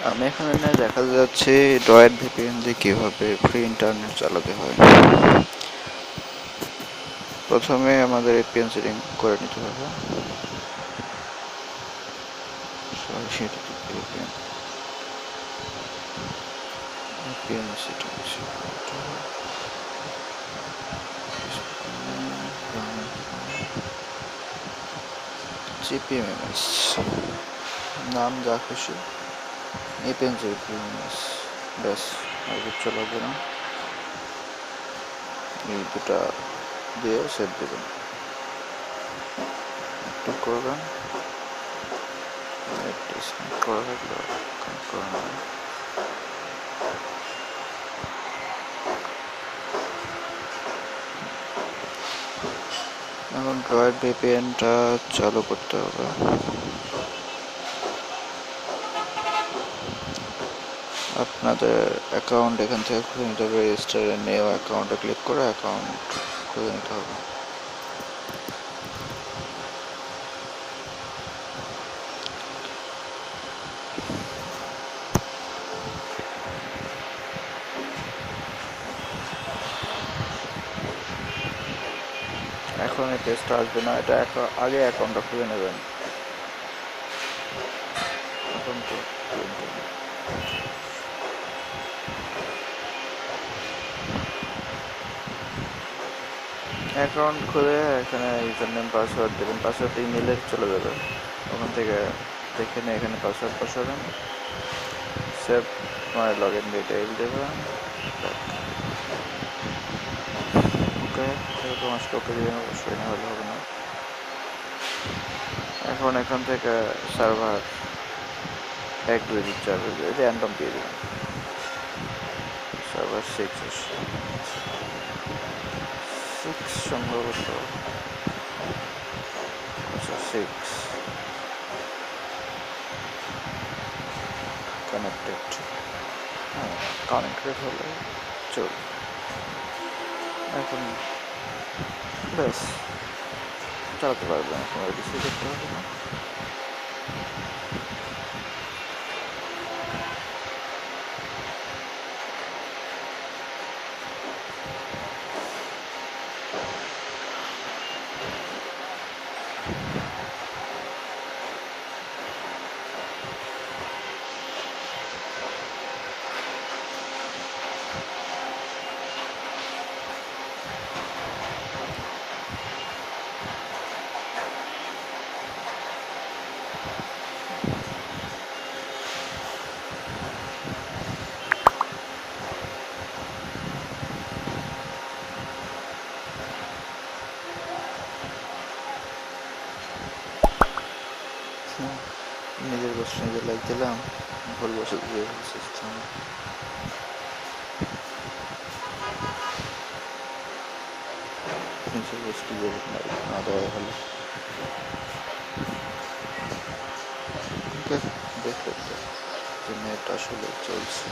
আমি এখানে দেখা যাচ্ছে ড্রয়েড ভিপিএন দিয়ে কিভাবে ফ্রি ইন্টারনেট চালাতে হয়। প্রথমে আমাদের এপিএন সেটিং করে নিতে হবে। এপিএন সেটিং জিপিএমএস নাম যা খুশি, এপিএন জিপিএমএস, ব্যাস আর কিচ্ছু লাগবে না। এই দুটা দিয়ে সেট দেবেন, একটু করবেন, করা থাকলে করে নেবেন। এখন ড্রয়েড ভিপিএনটা চালু করতে হবে। আপনাদের অ্যাকাউন্ট এখান থেকে খুলে নিতে হবে, রেজিস্টারে নিউ অ্যাকাউন্টে ক্লিক করে অ্যাকাউন্ট খুলে নিতে হবে। এখন এই পেজটা আসবে না, এটা আগে অ্যাকাউন্টটা খুলে নেবেন। অ্যাকাউন্ট খুলে এখানে ইউজার নেম পাসওয়ার্ড দেবেন, পাসওয়ার্ড ইমেলে চলে যাবে, ওখান থেকে দেখে নিয়ে এখানে পাসওয়ার্ড বসাবেন, save my log in detail দেবেন, ওকে এরকম আসলে ওকে দিয়ে অবশ্যই না হলে হবে না। এখন এখান থেকে সার্ভার 1 2 3 4 র্যান্ডম দিয়ে দেবেন, সার্ভার 6 সম্ভবত, আচ্ছা 6 কানেক্টেড, হ্যাঁ কানেক্টেড হলে চলবে। এখন ব্যাস চালাতে পারবেন, এখন রিসিভ করতে হবে না। নিজের বসে নিজে লাইক দিলাম, ভুল বসে দিয়ে সিস্টেম। নিজের বসে না দেওয়া হলো, দেখতে নেট আসলে চলছে।